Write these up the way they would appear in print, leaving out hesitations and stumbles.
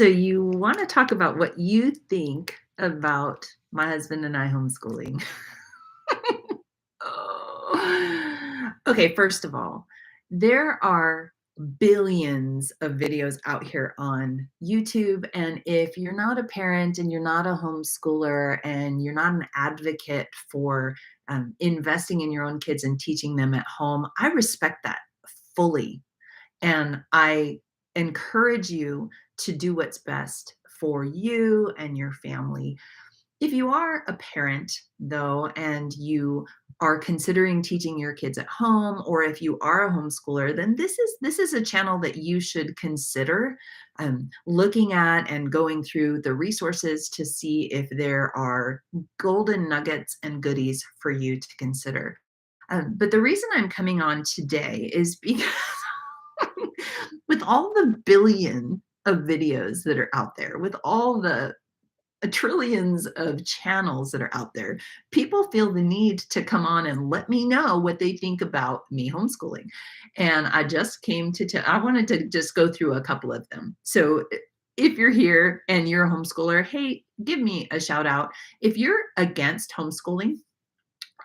So you want to talk about what you think about my husband and I homeschooling. Oh. Okay, first of all, there are billions of videos out here on YouTube. And if you're not a parent and you're not a homeschooler and you're not an advocate for investing in your own kids and teaching them at home, I respect that fully. And I encourage you to do what's best for you and your family. If you are a parent, though, and you are considering teaching your kids at home, or if you are a homeschooler, then this is a channel that you should consider looking at and going through the resources to see if there are golden nuggets and goodies for you to consider. But the reason I'm coming on today is because with all the billion of videos that are out there, with all the trillions of channels that are out there, people feel the need to come on and let me know what they think about me homeschooling. And I just came to I wanted to just go through a couple of them. So if you're here and you're a homeschooler, hey, give me a shout out. If you're against homeschooling,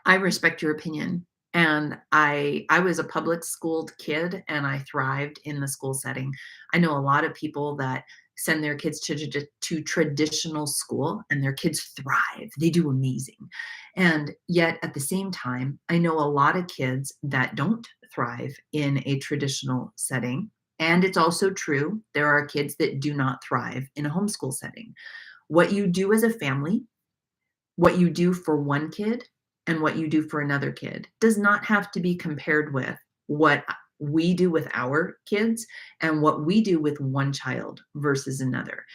I respect your opinion. And I was a public schooled kid and I thrived in the school setting. I know a lot of people that send their kids to traditional school and their kids thrive. They do amazing. And yet at the same time, I know a lot of kids that don't thrive in a traditional setting. And it's also true, there are kids that do not thrive in a homeschool setting. What you do as a family, what you do for one kid and what you do for another kid does not have to be compared with what we do with our kids and what we do with one child versus another.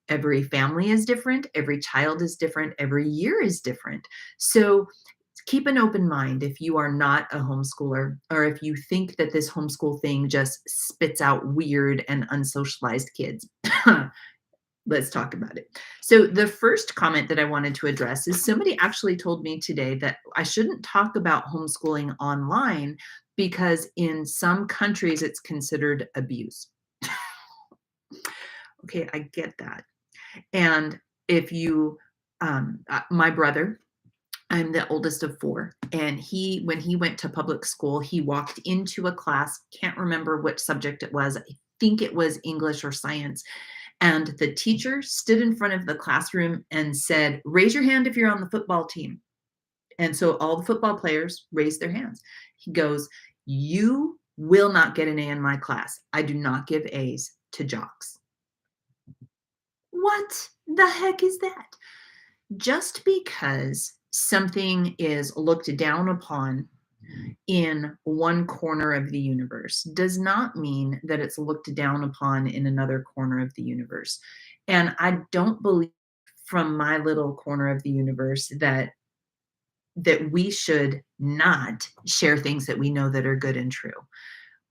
Every family is different, every child is different, every year is different. So keep an open mind if you are not a homeschooler or if you think that this homeschool thing just spits out weird and unsocialized kids. Let's talk about it. So the first comment that I wanted to address is somebody actually told me today that I shouldn't talk about homeschooling online because in some countries it's considered abuse. Okay, I get that. And if you, my brother, I'm the oldest of four, and when he went to public school, he walked into a class, can't remember which subject it was. I think it was English or science. And the teacher stood in front of the classroom and said, raise your hand if you're on the football team. And so all the football players raised their hands. He goes, you will not get an A in my class. I do not give A's to jocks. What the heck is that? Just because something is looked down upon in one corner of the universe does not mean that it's looked down upon in another corner of the universe. And I don't believe from my little corner of the universe that we should not share things that we know that are good and true.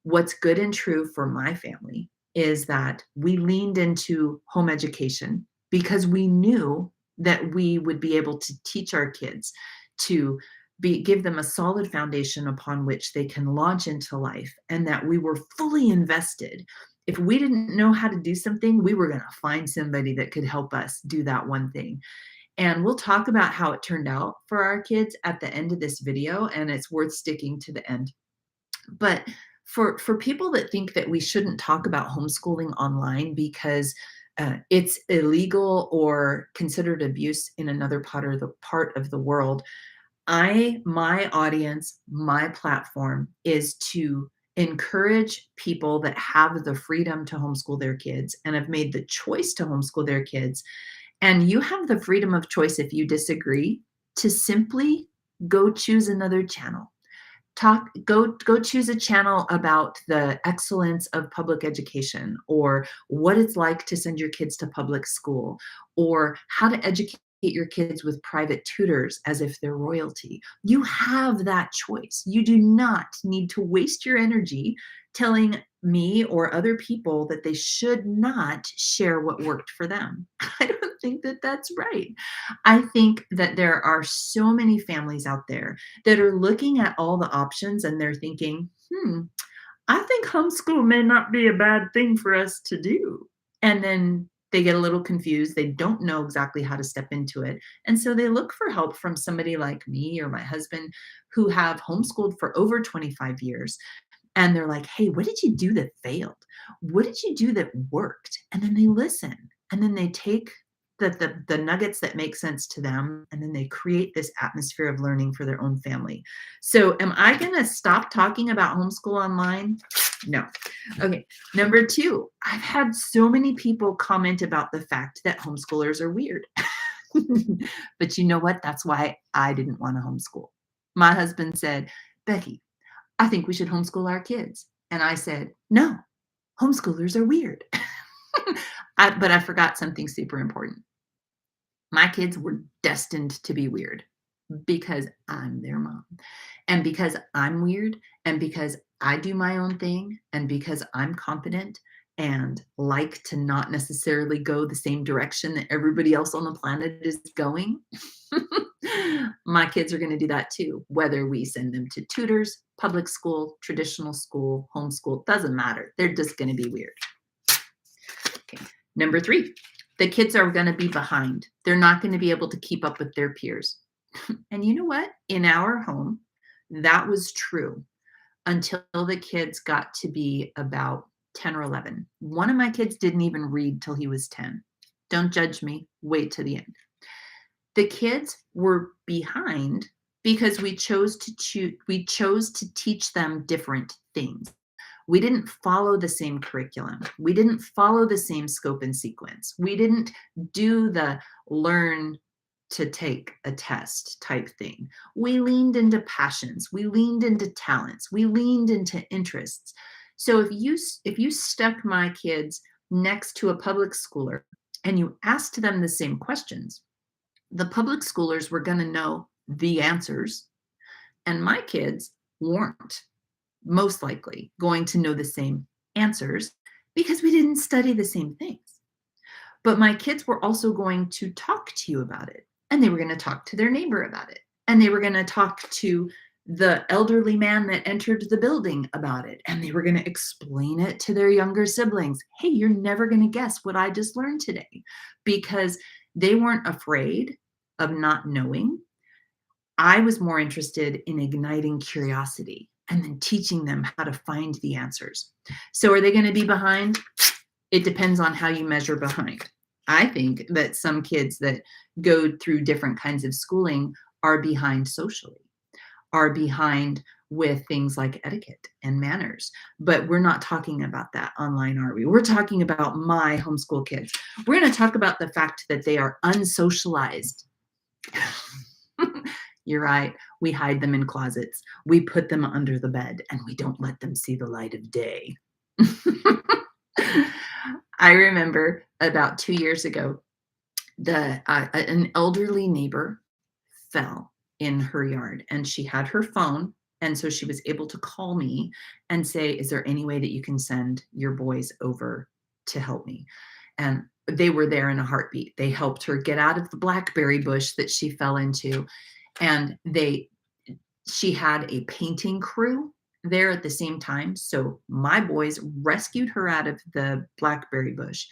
What's good and true for my family is that we leaned into home education because we knew that we would be able to teach our kids to give them a solid foundation upon which they can launch into life, and that we were fully invested. If we didn't know how to do something, we were going to find somebody that could help us do that one thing. And we'll talk about how it turned out for our kids at the end of this video, and it's worth sticking to the end. But for people that think that we shouldn't talk about homeschooling online because it's illegal or considered abuse in another part of the world, my audience, my platform is to encourage people that have the freedom to homeschool their kids and have made the choice to homeschool their kids. And you have the freedom of choice, if you disagree, to simply go choose another channel. Go choose a channel about the excellence of public education, or what it's like to send your kids to public school, or how to educate your kids with private tutors as if they're royalty. You have that choice. You do not need to waste your energy telling me or other people that they should not share what worked for them. I don't think that that's right. I think that there are so many families out there that are looking at all the options and they're thinking, I think homeschool may not be a bad thing for us to do. And then They get a little confused. They don't know exactly how to step into it. And so they look for help from somebody like me or my husband who have homeschooled for over 25 years. And they're like, "Hey, what did you do that failed? What did you do that worked?" And then they listen, and then they take the nuggets that make sense to them, and then they create this atmosphere of learning for their own family. So, am I gonna stop talking about homeschool online? No. Okay, number 2, I've had so many people comment about the fact that homeschoolers are weird. But you know what? That's why I didn't wanna homeschool. My husband said, "Bekki, I think we should homeschool our kids." And I said, "No, homeschoolers are weird." But I forgot something super important. My kids were destined to be weird because I'm their mom. And because I'm weird, and because I do my own thing, and because I'm competent and like to not necessarily go the same direction that everybody else on the planet is going, my kids are going to do that too, whether we send them to tutors, public school, traditional school, homeschool, doesn't matter. They're just going to be weird. Okay. Number 3, the kids are going to be behind. They're not going to be able to keep up with their peers. And you know what? In our home, that was true until the kids got to be about 10 or 11. One of my kids didn't even read till he was 10. Don't judge me. Wait to the end. The kids were behind because we chose to teach them different things. We didn't follow the same curriculum. We didn't follow the same scope and sequence. We didn't do the learn to take a test type thing. We leaned into passions. We leaned into talents. We leaned into interests. So if you stuck my kids next to a public schooler and you asked them the same questions, the public schoolers were going to know the answers, and my kids weren't most likely going to know the same answers because we didn't study the same things. But my kids were also going to talk to you about it, and they were going to talk to their neighbor about it, and they were going to talk to the elderly man that entered the building about it, and they were going to explain it to their younger siblings. Hey, you're never going to guess what I just learned today, because they weren't afraid of not knowing. I was more interested in igniting curiosity and then teaching them how to find the answers. So are they going to be behind? It depends on how you measure behind. I think that some kids that go through different kinds of schooling are behind socially, are behind with things like etiquette and manners. But we're not talking about that online, are we? We're talking about my homeschool kids. We're going to talk about the fact that they are unsocialized. You're right. We hide them in closets. We put them under the bed, and we don't let them see the light of day. I remember about 2 years ago, an elderly neighbor fell in her yard, and she had her phone, and so she was able to call me and say, "Is there any way that you can send your boys over to help me?" And they were there in a heartbeat. They helped her get out of the blackberry bush that she fell into, and she had a painting crew there at the same time. So my boys rescued her out of the blackberry bush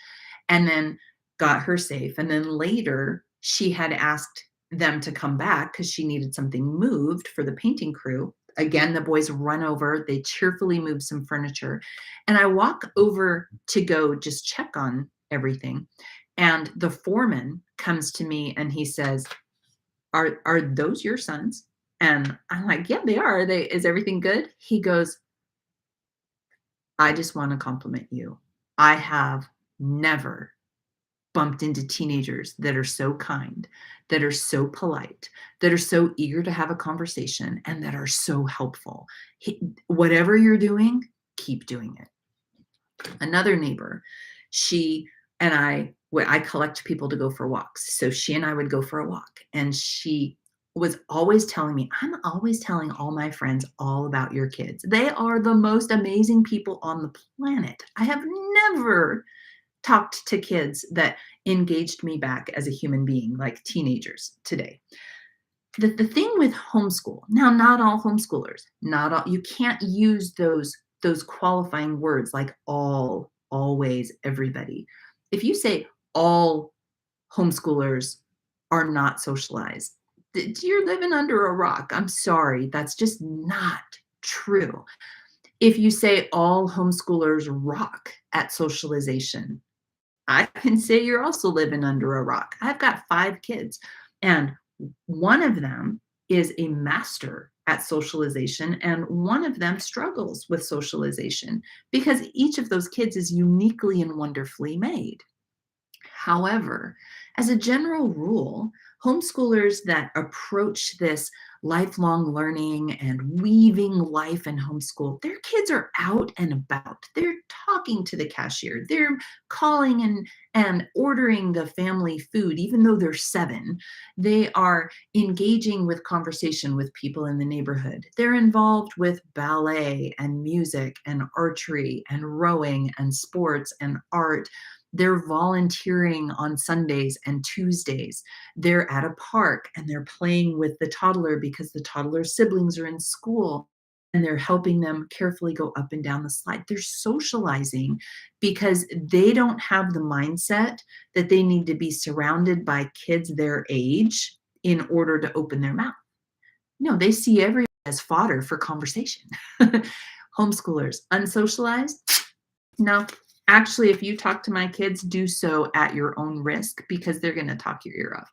and then got her safe. And then later she had asked them to come back because she needed something moved for the painting crew. Again, the boys run over, they cheerfully move some furniture. And I walk over to go just check on everything. And the foreman comes to me and he says, are those your sons? And I'm like, yeah, they are. Is everything good? He goes, I just want to compliment you. I have never bumped into teenagers that are so kind, that are so polite, that are so eager to have a conversation, and that are so helpful. Whatever you're doing, keep doing it. Another neighbor, she and I collect people to go for walks. So she and I would go for a walk, and she was always telling me, I'm always telling all my friends all about your kids. They are the most amazing people on the planet. I have never talked to kids that engaged me back as a human being like teenagers today. The thing with homeschool, now not all homeschoolers, not all, you can't use those qualifying words like all, always, everybody. If you say all homeschoolers are not socialized. You're living under a rock. I'm sorry. That's just not true. If you say all homeschoolers rock at socialization, I can say you're also living under a rock. I've got 5 kids, and one of them is a master at socialization, and one of them struggles with socialization because each of those kids is uniquely and wonderfully made. However, as a general rule, homeschoolers that approach this lifelong learning and weaving life in homeschool, their kids are out and about. They're talking to the cashier. They're calling and ordering the family food, even though they're 7. They are engaging with conversation with people in the neighborhood. They're involved with ballet and music and archery and rowing and sports and art. They're volunteering on Sundays and Tuesdays. They're at a park and they're playing with the toddler because the toddler's siblings are in school and they're helping them carefully go up and down the slide. They're socializing because they don't have the mindset that they need to be surrounded by kids their age in order to open their mouth. No, they see everyone as fodder for conversation. Homeschoolers, unsocialized? No. Actually, if you talk to my kids, do so at your own risk because they're going to talk your ear off.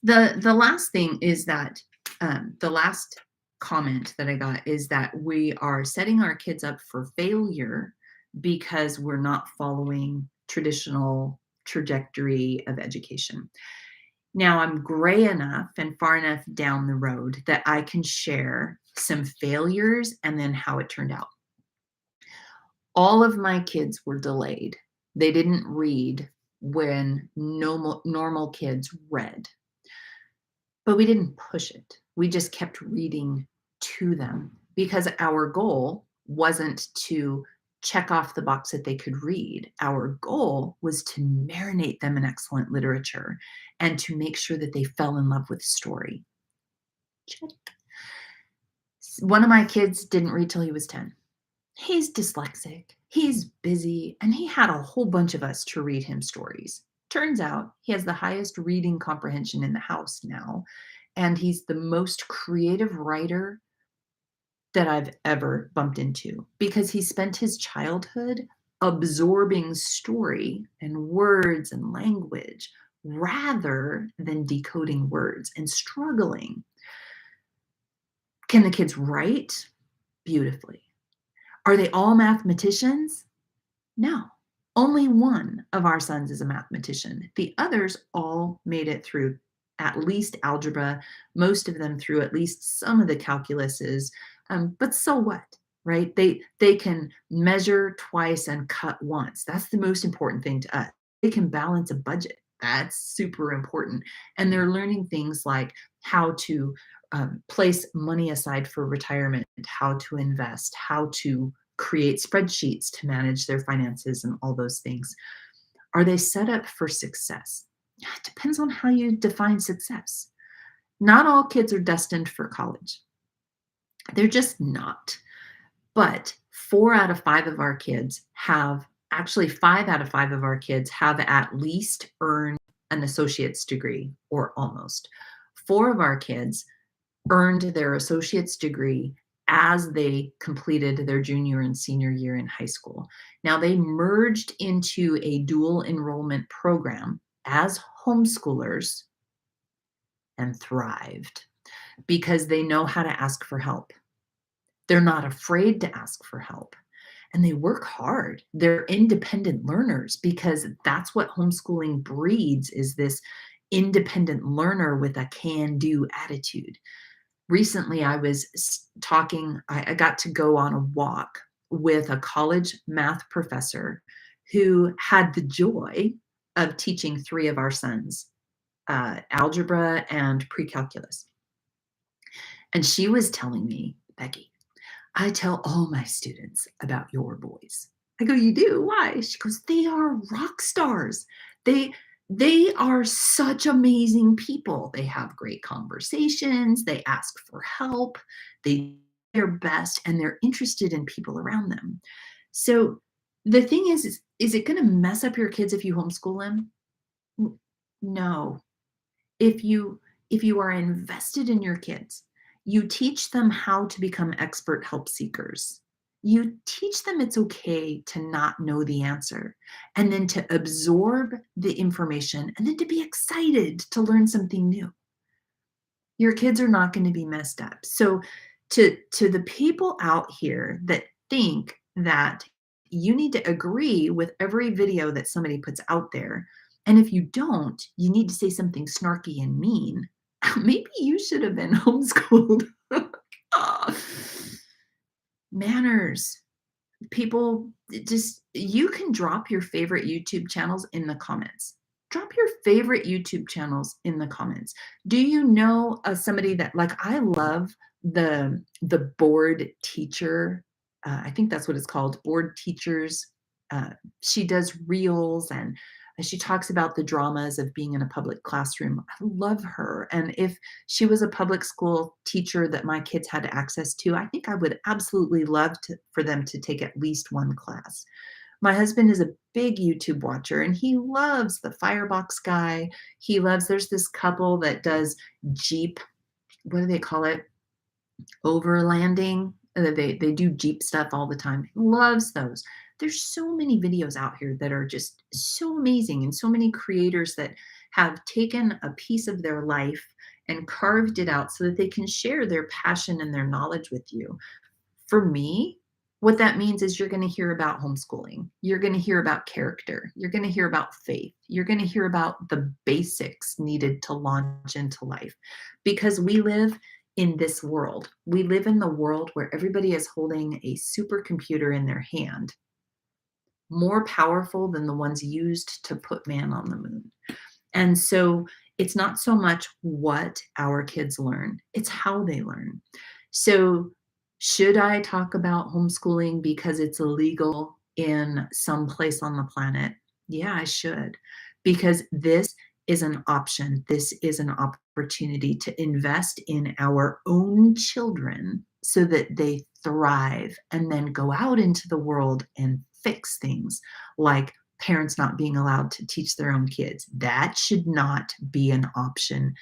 The last thing is that the last comment that I got is that we are setting our kids up for failure because we're not following traditional trajectory of education. Now I'm gray enough and far enough down the road that I can share some failures and then how it turned out. All of my kids were delayed. They didn't read when normal kids read. But we didn't push it. We just kept reading to them because our goal wasn't to check off the box that they could read. Our goal was to marinate them in excellent literature and to make sure that they fell in love with story. Check. One of my kids didn't read till he was 10. He's dyslexic, he's busy, and he had a whole bunch of us to read him stories. Turns out he has the highest reading comprehension in the house now, and he's the most creative writer that I've ever bumped into because he spent his childhood absorbing story and words and language rather than decoding words and struggling. Can the kids write? Beautifully. Are they all mathematicians? No. Only one of our sons is a mathematician. The others all made it through at least algebra, most of them through at least some of the calculuses. But so what, right? They can measure twice and cut once. That's the most important thing to us. They can balance a budget. That's super important. And they're learning things like how to place money aside for retirement, how to invest, how to create spreadsheets to manage their finances and all those things. Are they set up for success? It depends on how you define success. Not all kids are destined for college. They're just not. But 4 out of 5 of our kids have, actually 5 out of 5 of our kids have at least earned an associate's degree or almost. 4 of our kids earned their associate's degree as they completed their junior and senior year in high school. Now they merged into a dual enrollment program as homeschoolers and thrived because they know how to ask for help. They're not afraid to ask for help and they work hard. They're independent learners because that's what homeschooling breeds, is this independent learner with a can-do attitude. Recently, I was talking, I got to go on a walk with a college math professor who had the joy of teaching 3 of our sons algebra and pre-calculus. And she was telling me, Becky, I tell all my students about your boys. I go, you do? Why? She goes, they are rock stars. They are such amazing people. They have great conversations. They ask for help. They do their best, and they're interested in people around them. So The thing is it gonna mess up your kids if you homeschool them? N no. If you if you are invested in your kids, you teach them how to become expert help seekers. You teach them it's okay to not know the answer, and then to absorb the information, and then to be excited to learn something new. Your kids are not gonna be messed up. So to the people out here that think that you need to agree with every video that somebody puts out there, and if you don't, you need to say something snarky and mean, maybe you should have been homeschooled. Ah. Manners. People just you can drop your favorite YouTube channels in the comments. Drop your favorite YouTube channels in the comments. Do you know somebody that like I love the board teacher? I think that's what it's called. Board teachers. Uh, she does reels and she talks about the dramas of being in a public classroom. I love her. And if she was a public school teacher that my kids had access to, I think I would absolutely love for them to take at least one class. My husband is a big YouTube watcher and he loves the Firebox guy. He loves, there's this couple that does Jeep, what do they call it? Overlanding. They do Jeep stuff all the time. He loves those. There's so many videos out here that are just so amazing and so many creators that have taken a piece of their life and carved it out so that they can share their passion and their knowledge with you. For me, what that means is you're going to hear about homeschooling. You're going to hear about character. You're going to hear about faith. You're going to hear about the basics needed to launch into life because we live in this world. We live in the world where everybody is holding a supercomputer in their hand, more powerful than the ones used to put man on the moon. And so it's not so much what our kids learn, it's how they learn. So, should I talk about homeschooling because it's illegal in some place on the planet? Yeah, I should. Because this is an option. This is an opportunity to invest in our own children so that they thrive and then go out into the world and fix things like parents not being allowed to teach their own kids. That should not be an option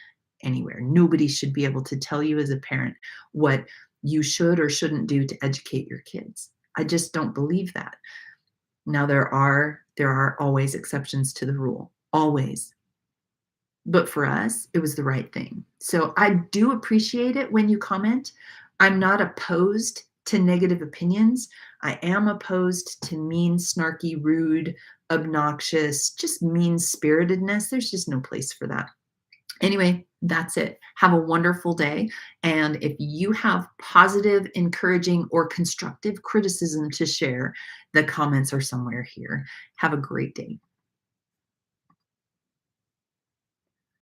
anywhere. Nobody should be able to tell you as a parent what you should or shouldn't do to educate your kids. I just don't believe that. Now there are always exceptions to the rule. Always. But for us, it was the right thing. So I do appreciate it when you comment. I'm not opposed to negative opinions. I am opposed to mean, snarky, rude, obnoxious, just mean spiritedness. There's just no place for that. Anyway, that's it. Have a wonderful day. And if you have positive, encouraging, or constructive criticism to share, the comments are somewhere here. Have a great day.